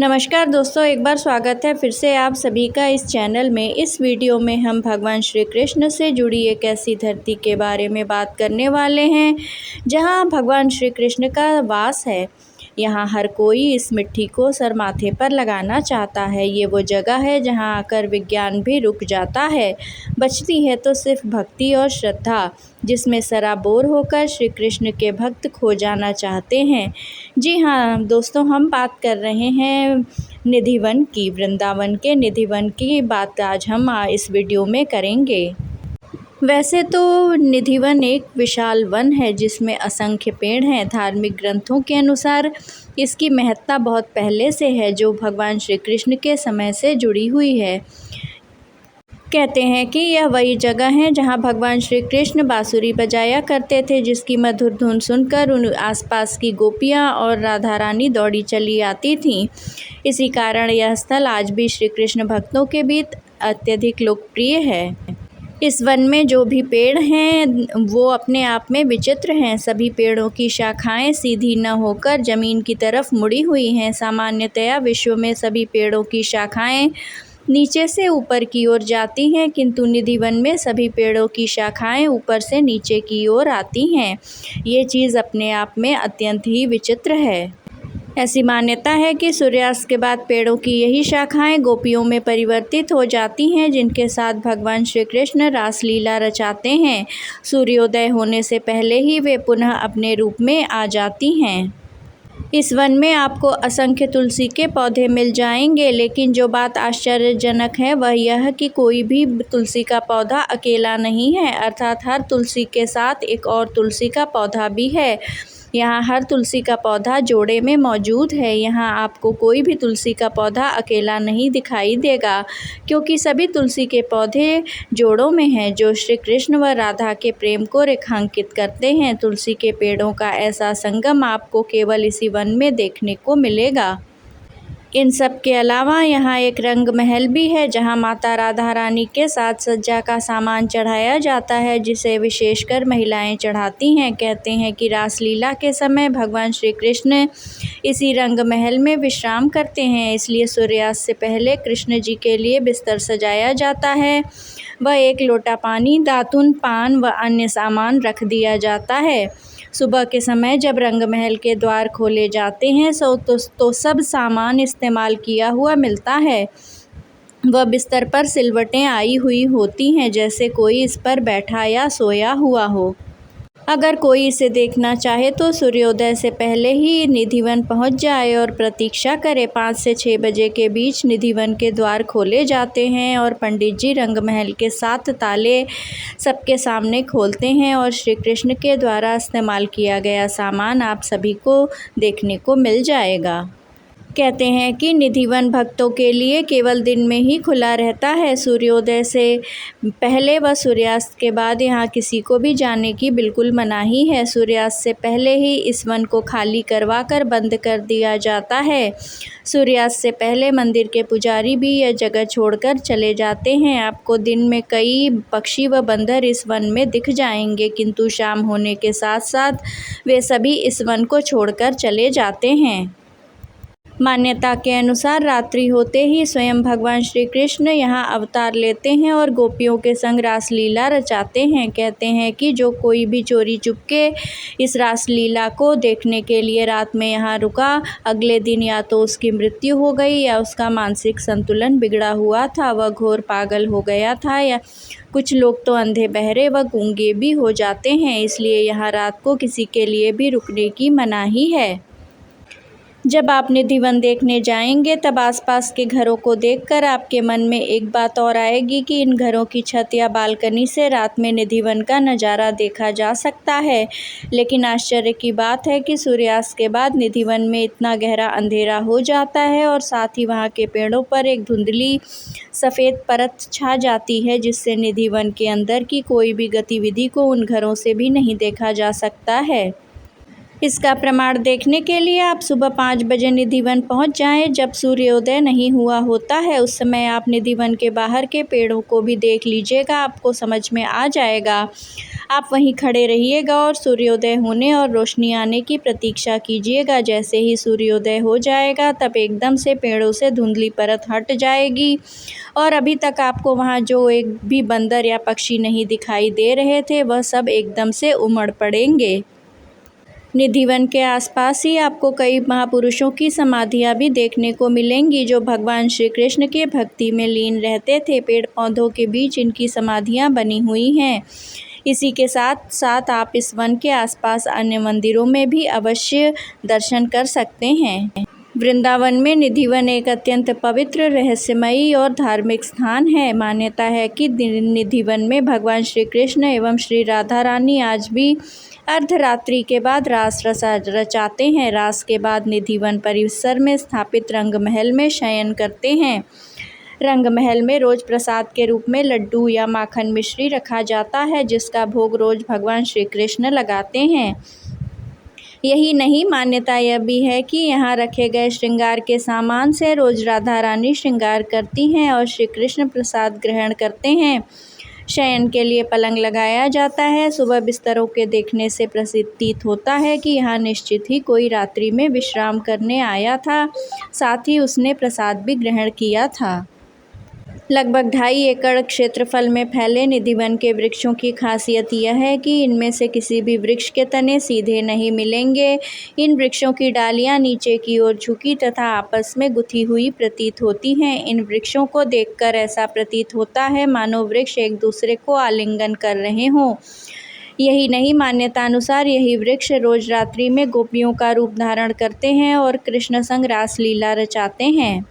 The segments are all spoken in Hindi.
नमस्कार दोस्तों, एक बार स्वागत है फिर से आप सभी का इस चैनल में। इस वीडियो में हम भगवान श्री कृष्ण से जुड़ी एक ऐसी धरती के बारे में बात करने वाले हैं जहां भगवान श्री कृष्ण का वास है। यहां हर कोई इस मिट्टी को सर माथे पर लगाना चाहता है। ये वो जगह है जहां आकर विज्ञान भी रुक जाता है। बचती है तो सिर्फ भक्ति और श्रद्धा, जिसमें सराबोर होकर श्री कृष्ण के भक्त खो जाना चाहते हैं। जी हाँ दोस्तों, हम बात कर रहे हैं निधिवन की। वृंदावन के निधिवन की बात आज हम इस वीडियो में करेंगे। वैसे तो निधिवन एक विशाल वन है जिसमें असंख्य पेड़ हैं। धार्मिक ग्रंथों के अनुसार इसकी महत्ता बहुत पहले से है, जो भगवान श्री कृष्ण के समय से जुड़ी हुई है। कहते हैं कि यह वही जगह है जहां भगवान श्री कृष्ण बांसुरी बजाया करते थे, जिसकी मधुर धुन सुनकर उन आसपास की गोपियां और राधा रानी दौड़ी चली आती थीं। इसी कारण यह स्थल आज भी श्री कृष्ण भक्तों के बीच अत्यधिक लोकप्रिय है। इस वन में जो भी पेड़ हैं वो अपने आप में विचित्र हैं। सभी पेड़ों की शाखाएं सीधी न होकर जमीन की तरफ मुड़ी हुई हैं। सामान्यतया विश्व में सभी पेड़ों की शाखाएं नीचे से ऊपर की ओर जाती हैं, किंतु निधिवन में सभी पेड़ों की शाखाएं ऊपर से नीचे की ओर आती हैं। ये चीज़ अपने आप में अत्यंत ही विचित्र है। ऐसी मान्यता है कि सूर्यास्त के बाद पेड़ों की यही शाखाएं गोपियों में परिवर्तित हो जाती हैं, जिनके साथ भगवान श्री कृष्ण रासलीला रचाते हैं। सूर्योदय होने से पहले ही वे पुनः अपने रूप में आ जाती हैं। इस वन में आपको असंख्य तुलसी के पौधे मिल जाएंगे, लेकिन जो बात आश्चर्यजनक है वह यह कि कोई भी तुलसी का पौधा अकेला नहीं है, अर्थात हर तुलसी के साथ एक और तुलसी का पौधा भी है। यहाँ हर तुलसी का पौधा जोड़े में मौजूद है। यहाँ आपको कोई भी तुलसी का पौधा अकेला नहीं दिखाई देगा, क्योंकि सभी तुलसी के पौधे जोड़ों में हैं, जो श्री कृष्ण व राधा के प्रेम को रेखांकित करते हैं। तुलसी के पेड़ों का ऐसा संगम आपको केवल इसी वन में देखने को मिलेगा। इन सब के अलावा यहाँ एक रंग महल भी है, जहाँ माता राधा रानी के साथ सज्जा का सामान चढ़ाया जाता है, जिसे विशेषकर महिलाएं चढ़ाती हैं। कहते हैं कि रासलीला के समय भगवान श्री कृष्ण इसी रंग महल में विश्राम करते हैं, इसलिए सूर्यास्त से पहले कृष्ण जी के लिए बिस्तर सजाया जाता है। वह एक लोटा पानी, दातुन, पान व अन्य सामान रख दिया जाता है। सुबह के समय जब रंग महल के द्वार खोले जाते हैं तो सब सामान इस्तेमाल किया हुआ मिलता है। वह बिस्तर पर सिलवटें आई हुई होती हैं, जैसे कोई इस पर बैठा या सोया हुआ हो। अगर कोई इसे देखना चाहे तो सूर्योदय से पहले ही निधिवन पहुंच जाए और प्रतीक्षा करे। 5 से 6 बजे के बीच निधिवन के द्वार खोले जाते हैं और पंडित जी रंग महल के 7 ताले सबके सामने खोलते हैं और श्री कृष्ण के द्वारा इस्तेमाल किया गया सामान आप सभी को देखने को मिल जाएगा। कहते हैं कि निधिवन भक्तों के लिए केवल दिन में ही खुला रहता है। सूर्योदय से पहले व सूर्यास्त के बाद यहाँ किसी को भी जाने की बिल्कुल मनाही है। सूर्यास्त से पहले ही इस वन को खाली करवा कर बंद कर दिया जाता है। सूर्यास्त से पहले मंदिर के पुजारी भी यह जगह छोड़कर चले जाते हैं। आपको दिन में कई पक्षी व बंदर इस वन में दिख जाएंगे, किंतु शाम होने के साथ साथ वे सभी इस वन को छोड़कर चले जाते हैं। मान्यता के अनुसार रात्रि होते ही स्वयं भगवान श्री कृष्ण यहाँ अवतार लेते हैं और गोपियों के संग रासलीला रचाते हैं। कहते हैं कि जो कोई भी चोरी चुपके इस रासलीला को देखने के लिए रात में यहाँ रुका, अगले दिन या तो उसकी मृत्यु हो गई या उसका मानसिक संतुलन बिगड़ा हुआ था, वह घोर पागल हो गया था, या कुछ लोग तो अंधे बहरे व गूंगे भी हो जाते हैं। इसलिए यहाँ रात को किसी के लिए भी रुकने की मनाही है। जब आप निधिवन देखने जाएंगे तब आसपास के घरों को देखकर आपके मन में एक बात और आएगी कि इन घरों की छत या बालकनी से रात में निधिवन का नज़ारा देखा जा सकता है। लेकिन आश्चर्य की बात है कि सूर्यास्त के बाद निधिवन में इतना गहरा अंधेरा हो जाता है और साथ ही वहाँ के पेड़ों पर एक धुंधली सफ़ेद परत छा जाती है, जिससे निधिवन के अंदर की कोई भी गतिविधि को उन घरों से भी नहीं देखा जा सकता है। इसका प्रमाण देखने के लिए आप सुबह 5 बजे निधिवन पहुंच जाएं। जब सूर्योदय नहीं हुआ होता है उस समय आप निधिवन के बाहर के पेड़ों को भी देख लीजिएगा, आपको समझ में आ जाएगा। आप वहीं खड़े रहिएगा और सूर्योदय होने और रोशनी आने की प्रतीक्षा कीजिएगा। जैसे ही सूर्योदय हो जाएगा तब एकदम से पेड़ों से धुंधली परत हट जाएगी और अभी तक आपको वहाँ जो एक भी बंदर या पक्षी नहीं दिखाई दे रहे थे वह सब एकदम से उमड़ पड़ेंगे। निधिवन के आसपास ही आपको कई महापुरुषों की समाधियां भी देखने को मिलेंगी जो भगवान श्री कृष्ण के भक्ति में लीन रहते थे। पेड़ पौधों के बीच इनकी समाधियां बनी हुई हैं। इसी के साथ साथ आप इस वन के आसपास अन्य मंदिरों में भी अवश्य दर्शन कर सकते हैं। वृंदावन में निधिवन एक अत्यंत पवित्र, रहस्यमयी और धार्मिक स्थान है। मान्यता है कि निधिवन में भगवान श्री कृष्ण एवं श्री राधा रानी आज भी अर्धरात्रि के बाद रास रचाते हैं। रास के बाद निधिवन परिसर में स्थापित रंग महल में शयन करते हैं। रंग महल में रोज प्रसाद के रूप में लड्डू या माखन मिश्री रखा जाता है जिसका भोग रोज भगवान श्री कृष्ण लगाते हैं। यही नहीं, मान्यता यह भी है कि यहाँ रखे गए श्रृंगार के सामान से रोज राधा रानी श्रृंगार करती हैं और श्री कृष्ण प्रसाद ग्रहण करते हैं। शयन के लिए पलंग लगाया जाता है। सुबह बिस्तरों के देखने से प्रतीत होता है कि यहाँ निश्चित ही कोई रात्रि में विश्राम करने आया था, साथ ही उसने प्रसाद भी ग्रहण किया था। लगभग 2.5 एकड़ क्षेत्रफल में फैले निधिवन के वृक्षों की खासियत यह है कि इनमें से किसी भी वृक्ष के तने सीधे नहीं मिलेंगे। इन वृक्षों की डालियां नीचे की ओर झुकी तथा आपस में गुथी हुई प्रतीत होती हैं। इन वृक्षों को देखकर ऐसा प्रतीत होता है मानो वृक्ष एक दूसरे को आलिंगन कर रहे हों। यही नहीं, मान्यता अनुसार यही वृक्ष रोज रात्रि में गोपियों का रूप धारण करते हैं और कृष्ण संग रासलीला रचाते हैं।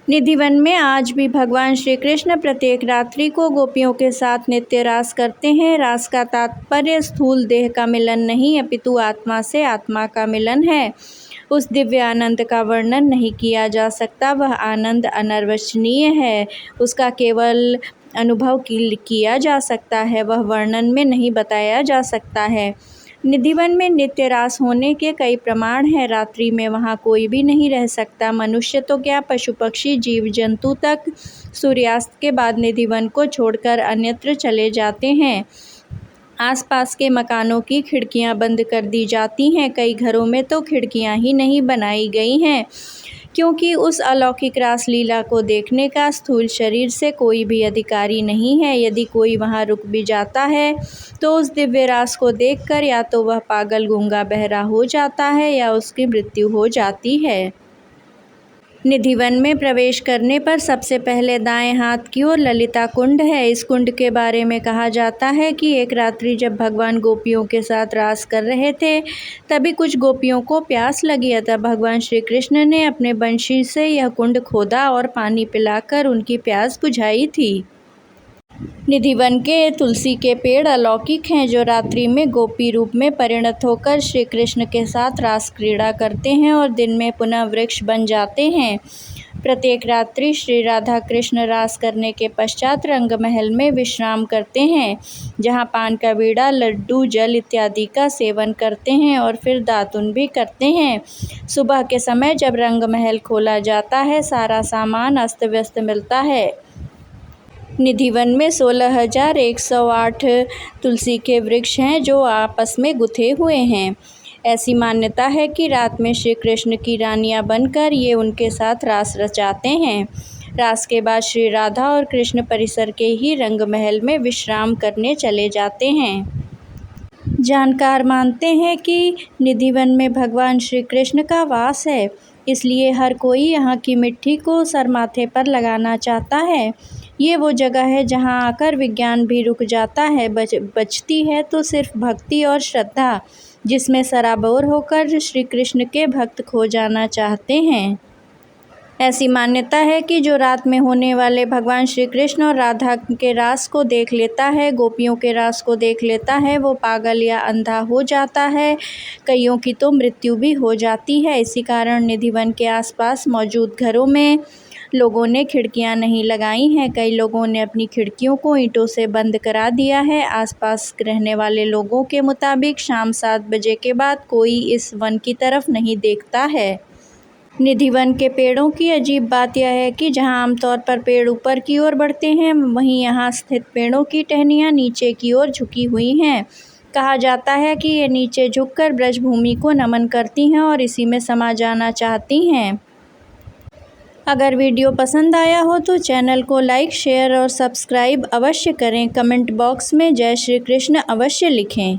निधिवन में आज भी भगवान श्री कृष्ण प्रत्येक रात्रि को गोपियों के साथ नित्य रास करते हैं। रास का तात्पर्य स्थूल देह का मिलन नहीं अपितु आत्मा से आत्मा का मिलन है। उस दिव्य आनंद का वर्णन नहीं किया जा सकता। वह आनंद अनिर्वचनीय है। उसका केवल अनुभव किया जा सकता है, वह वर्णन में नहीं बताया जा सकता है। निधिवन में नित्य रास होने के कई प्रमाण हैं। रात्रि में वहाँ कोई भी नहीं रह सकता। मनुष्य तो क्या, पशु पक्षी जीव जंतु तक सूर्यास्त के बाद निधिवन को छोड़कर अन्यत्र चले जाते हैं। आसपास के मकानों की खिड़कियां बंद कर दी जाती हैं। कई घरों में तो खिड़कियां ही नहीं बनाई गई हैं क्योंकि उस अलौकिक रासलीला को देखने का स्थूल शरीर से कोई भी अधिकारी नहीं है। यदि कोई वहां रुक भी जाता है तो उस दिव्य रास को देखकर या तो वह पागल गूंगा बहरा हो जाता है या उसकी मृत्यु हो जाती है। निधिवन में प्रवेश करने पर सबसे पहले दाएं हाथ की ओर ललिता कुंड है। इस कुंड के बारे में कहा जाता है कि एक रात्रि जब भगवान गोपियों के साथ रास कर रहे थे तभी कुछ गोपियों को प्यास लगी, अतः भगवान श्री कृष्ण ने अपने बंशी से यह कुंड खोदा और पानी पिलाकर उनकी प्यास बुझाई थी। निधिवन के तुलसी के पेड़ अलौकिक हैं जो रात्रि में गोपी रूप में परिणत होकर श्री कृष्ण के साथ रास क्रीड़ा करते हैं और दिन में पुनः वृक्ष बन जाते हैं। प्रत्येक रात्रि श्री राधा कृष्ण रास करने के पश्चात रंग महल में विश्राम करते हैं जहां पान का बीड़ा, लड्डू, जल इत्यादि का सेवन करते हैं और फिर दातुन भी करते हैं। सुबह के समय जब रंग महल खोला जाता है सारा सामान अस्त व्यस्त मिलता है। निधिवन में 16,108 तुलसी के वृक्ष हैं जो आपस में गुथे हुए हैं। ऐसी मान्यता है कि रात में श्री कृष्ण की रानियां बनकर ये उनके साथ रास रचाते हैं। रास के बाद श्री राधा और कृष्ण परिसर के ही रंग महल में विश्राम करने चले जाते हैं। जानकार मानते हैं कि निधिवन में भगवान श्री कृष्ण का वास है, इसलिए हर कोई यहाँ की मिट्टी को सर माथे पर लगाना चाहता है। ये वो जगह है जहाँ आकर विज्ञान भी रुक जाता है। बचती है तो सिर्फ भक्ति और श्रद्धा, जिसमें सराबोर होकर श्री कृष्ण के भक्त खो जाना चाहते हैं। ऐसी मान्यता है कि जो रात में होने वाले भगवान श्री कृष्ण और राधा के रास को देख लेता है, गोपियों के रास को देख लेता है, वो पागल या अंधा हो जाता है। कईयों की तो मृत्यु भी हो जाती है। इसी कारण निधिवन के आसपास मौजूद घरों में लोगों ने खिड़कियां नहीं लगाई हैं। कई लोगों ने अपनी खिड़कियों को ईंटों से बंद करा दिया है। आसपास रहने वाले लोगों के मुताबिक शाम 7 बजे के बाद कोई इस वन की तरफ नहीं देखता है। निधि वन के पेड़ों की अजीब बात यह है कि जहां आमतौर पर पेड़ ऊपर की ओर बढ़ते हैं, वहीं यहां स्थित पेड़ों की टहनियां नीचे की ओर झुकी हुई हैं। कहा जाता है कि ये नीचे झुककर ब्रजभूमि को नमन करती हैं और इसी में समा जाना चाहती हैं। अगर वीडियो पसंद आया हो तो चैनल को लाइक, शेयर और सब्सक्राइब अवश्य करें। कमेंट बॉक्स में जय श्री कृष्ण अवश्य लिखें।